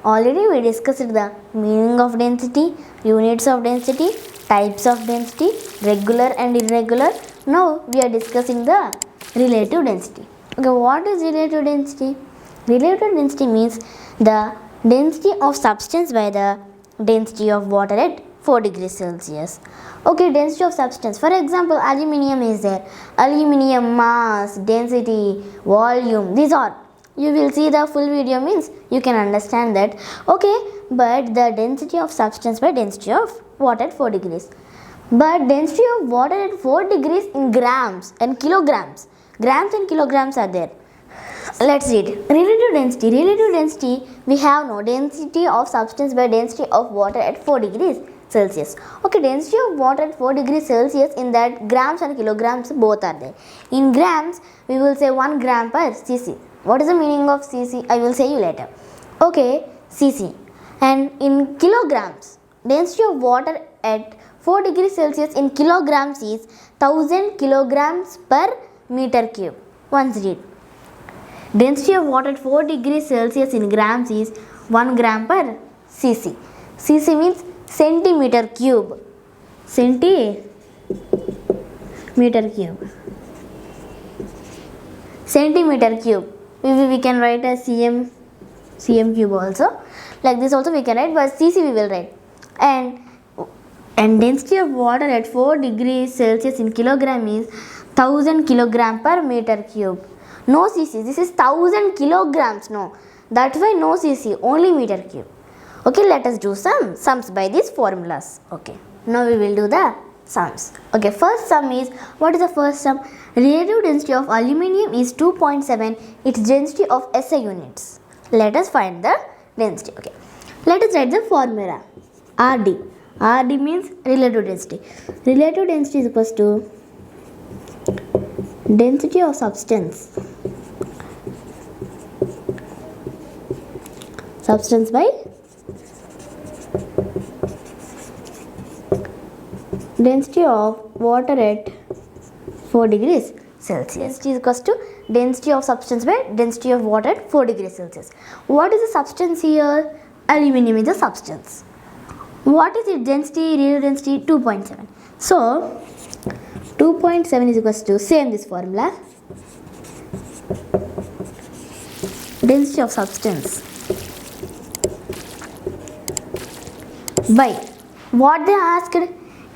Already we discussed the meaning of density, units of density, types of density, regular and irregular. Now we are discussing the relative density. Okay, what is relative density? Relative density means the density of substance by the density of water at 4 degrees Celsius. Okay, density of substance. For example, aluminium is there. Aluminium mass, density, volume, these are. You will see the full video means you can understand that. Okay, but the density of substance by density of water at 4 degrees. But density of water at 4 degrees in grams and kilograms. Grams and kilograms are there. Let's read. Relative density. Relative density, we have no density of substance by density of water at 4 degrees Celsius. Okay, density of water at 4 degrees Celsius, in that grams and kilograms both are there. In grams, we will say 1 gram per cc. What is the meaning of cc? I will say you later. Okay, cc. And in kilograms, density of water at 4 degrees Celsius in kilograms is 1000 kilograms per meter cube. Once read. Density of water at 4 degrees Celsius in grams is 1 gram per cc. Cc means centimeter cube. Centimeter cube. Centimeter cube. We can write as cm cube also. Like this also we can write, but cc we will write. And density of water at 4 degrees Celsius in kilogram is 1000 kilogram per meter cube. No cc, this is 1000 kilograms. No, that's why no cc, only meter cube. Okay, let us do some sums by these formulas. Okay, now we will do the sums. Okay, first sum is, what is the first sum? Relative density of aluminium is 2.7, its density of SI units. Let us find the density. Okay, let us write the formula. RD. RD means relative density. Relative density is equals to density of substance. Substance by density of water at 4 degrees Celsius. Density is equals to density of substance by density of water at 4 degrees Celsius. What is the substance here? Aluminium is the substance. What is its density? Relative density 2.7. So 2.7 is equals to, same this formula, density of substance by what they asked,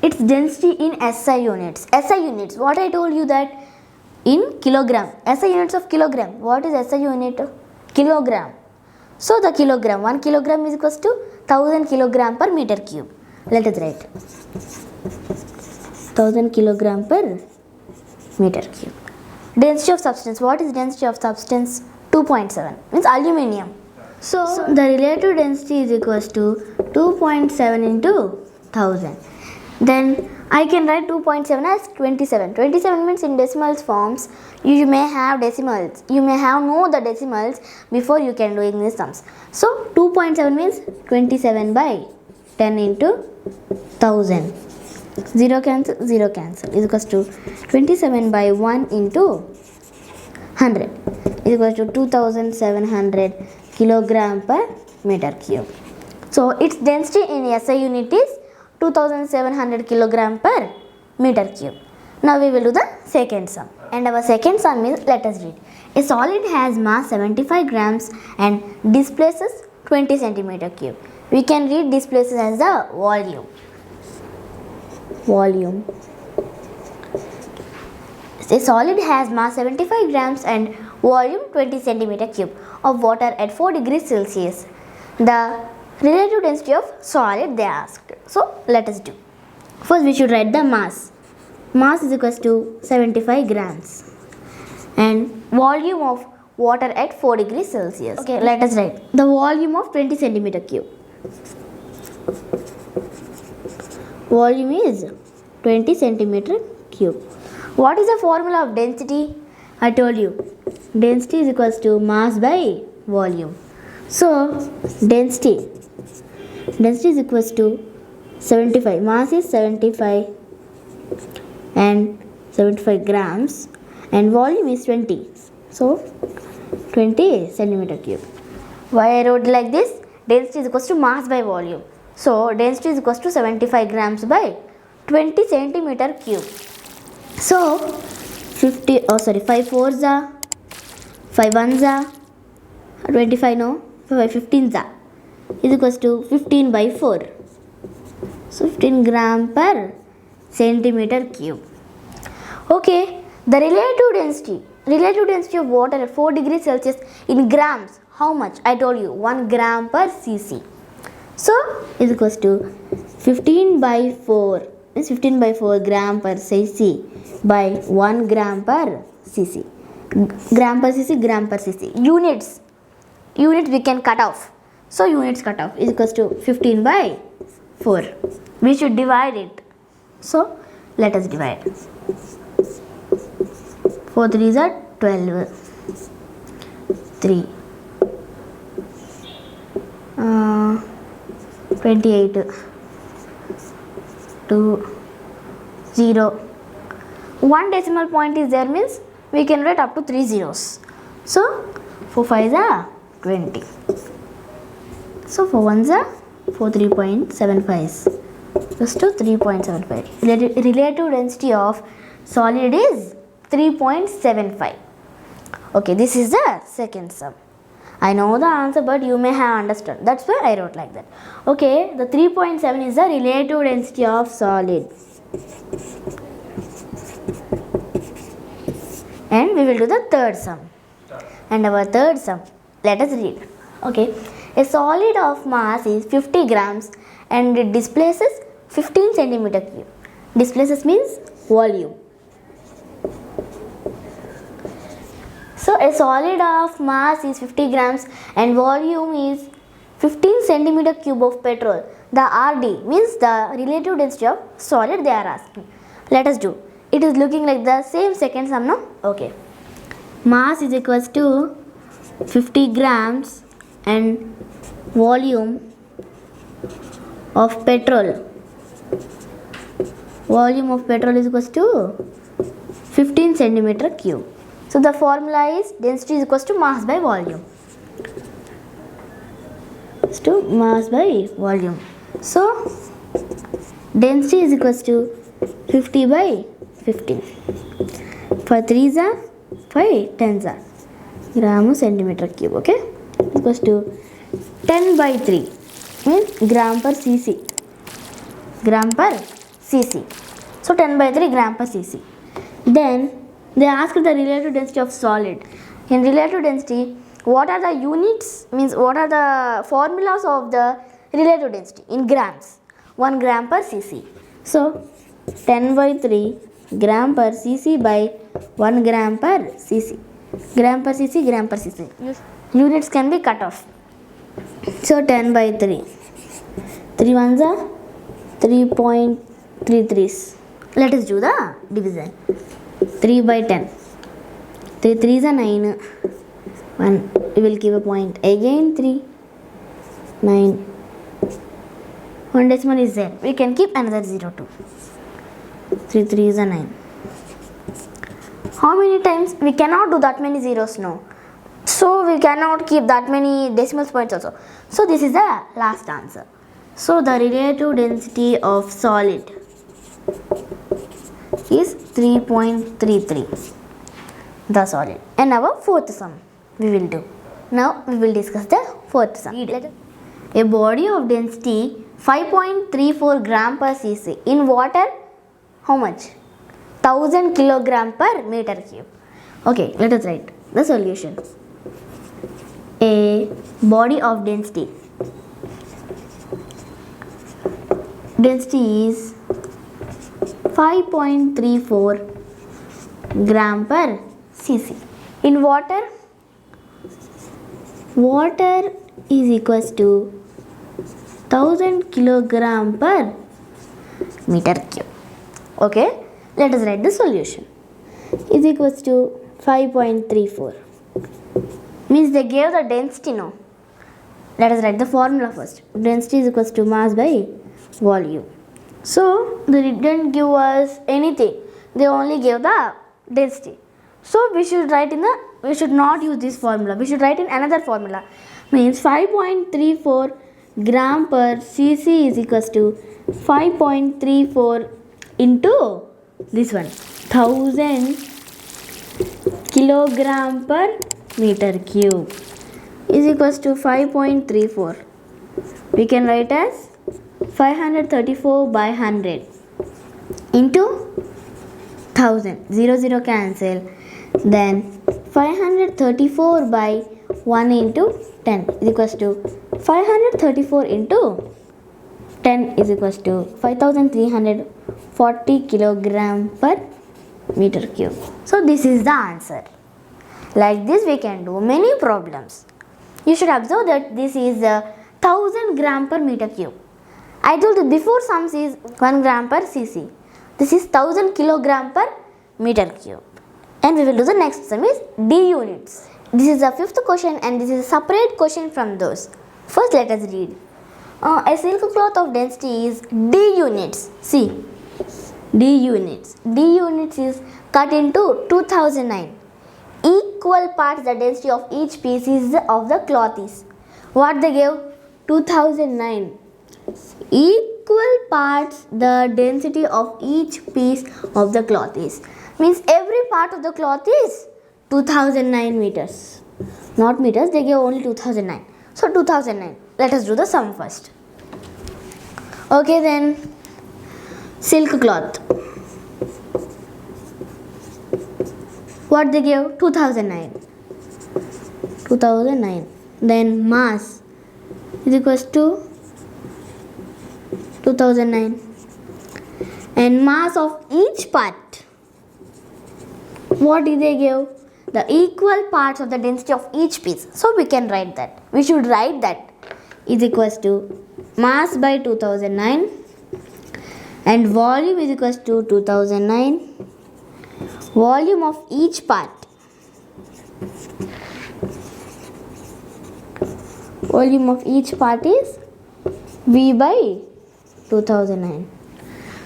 its density in SI units. SI units, what I told you that in kilogram. SI units of kilogram. What is SI unit? Kilogram. So the kilogram, 1 kilogram is equals to 1000 kilogram per meter cube. Let us write 1000 kilogram per meter cube. Density of substance. What is density of substance? 2.7 means aluminium. So the relative density is equals to 2.7 into 1000. Then I can write 2.7 as 27. 27 means in decimals forms. You may have decimals. You may have know the decimals before you can do in these sums. So 2.7 means 27 by 10 into 1000. 0 cancel, 0 cancel is equals to 27 by 1 into 100 is equals to 2700 kilogram per meter cube. So its density in SI unit is 2700 kilogram per meter cube. Now we will do the second sum. And our second sum is, let us read. A solid has mass 75 grams and displaces 20 centimeter cube. We can read displaces as the volume. Volume. A solid has mass 75 grams and volume 20 centimeter cube of water at 4 degrees Celsius. The relative density of solid they asked. So let us do. First we should write the mass. Mass is equals to 75 grams and volume of water at 4 degrees Celsius. Okay, let us write the volume of 20 centimeter cube. Volume is 20 centimeter cube. What is the formula of density? I told you. Density is equals to mass by volume. So density is equals to 75. Mass is 75 and 75 grams and volume is 20. So 20 centimeter cube. Why I wrote like this? density is equals to mass by volume. So density is equals to 75 grams by 20 centimeter cube. So 5 fours are 5 ones are 25 no 5 15s are is equals to 15 by 4. So 15 gram per centimeter cube. Okay, the relative density of water at 4 degrees Celsius in grams. How much? I told you 1 gram per cc. So is equals to 15 by 4 is 15 by 4 gram per cc by 1 gram per cc. Gram per cc. Units we can cut off. So units cut off is equals to 15 by 4. We should divide it. So let us divide. 4 3s are 12. 3 28 2 0. 1 decimal point is there means we can write up to 3 zeros. So 4 5s are 20. So 4 1s are 4 3.75 plus to 3.75. Relative density of solid is 3.75. Okay, this is the second sum. I know the answer, but you may have understood. That's why I wrote like that. Okay, the 3.7 is the relative density of solid. And we will do the third sum. And our third sum, let us read. Okay, a solid of mass is 50 grams and it displaces 15 centimeter cube. Displaces means volume. So a solid of mass is 50 grams and volume is 15 centimeter cube of petrol. The RD means the relative density of solid they are asking. Let us do. It is looking like the same second sum, no? Okay. Mass is equals to 50 grams and volume of petrol. Volume of petrol is equals to 15 centimeter cube. So the formula is density is equals to mass by volume. It's to mass by volume. So density is equals to 50 by 15. 5 3s are 5 10s are gram centimeter cube. Okay, equals to 10 by 3 means gram per cc. Gram per cc. So 10 by 3 gram per cc. Then they ask the relative density of solid. In relative density, what are the units? Means what are the formulas of the relative density in grams? 1 gram per cc. So 10 by 3 gram per cc by 1 gram per cc. Gram per cc, gram per cc. Units can be cut off. So 10 by 3. 3 ones are 3.33s. Let us do the division. 3 by 10. 3 3s are 9. 1. We will give a point. Again 3. 9. 1 decimal is there. We can keep another 0 too. 3 3s are 9. How many times? We cannot do that many zeros now. So we cannot keep that many decimal points also. So this is the last answer. So the relative density of solid is 3.33. The solid. And our fourth sum we will do. Now we will discuss the fourth sum. A body of density 5.34 gram per cc in water. How much? 1000 kilogram per meter cube. Okay, let us write the solution. A body of density is 5.34 gram per cc. In water is equals to 1000 kilogram per meter cube. Okay, let us write the solution. Is equals to 5.34. Means they gave the density, no? Let us write the formula first. Density is equals to mass by volume. So they didn't give us anything. They only gave the density. So we should not use this formula. We should write in another formula. means 5.34 gram per cc is equals to 5.34 into this one 1000 kilogram per meter cube is equals to 5.34. We can write as 534 by 100 into 1000. 0 0 cancel. Then 534 by 1 into 10 is equals to 534 into 10 is equals to 5340 kilogram per meter cube. So this is the answer. Like this we can do many problems. You should observe that this is 1000 gram per meter cube. I told you before sums is 1 gram per cc. This is 1000 kilogram per meter cube. And we will do the next sum is D units. This is the fifth question and this is a separate question from those. First let us read. A silk cloth of density is D units. See, D units. D units is cut into 2009. Equal parts the density of each piece is of the cloth is. What they gave? 2009. Equal parts the density of each piece of the cloth is. Means every part of the cloth is 2009 meters. Not meters, they gave only 2009. So 2009. Let us do the sum first. Okay then. Silk cloth. What they gave? 2009. 2009. Then mass is equals to 2009. And mass of each part. What did they give? The equal parts of the density of each piece. So we can write that. We should write that is equals to mass by 2009 and volume is equals to 2009. Volume of each part. Volume of each part is V by 2009.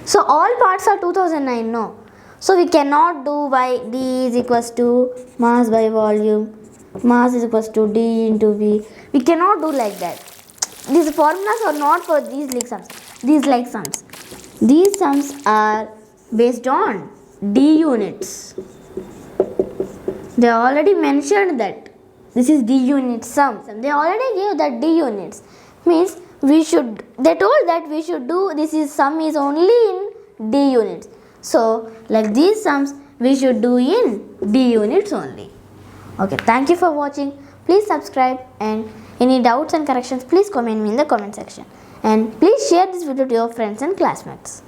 So all parts are 2009, no? So we cannot do by D is equals to mass by volume. Mass is equals to D into V. We cannot do like that. These formulas are not for these like sums. These sums are based on D units. They already mentioned that this is D unit sum. They already gave that D units. Means they told that we should do this is sum is only in D units. So like these sums we should do in D units only. Okay, thank you for watching. Please subscribe and any doubts and corrections please comment me in the comment section. And please share this video to your friends and classmates.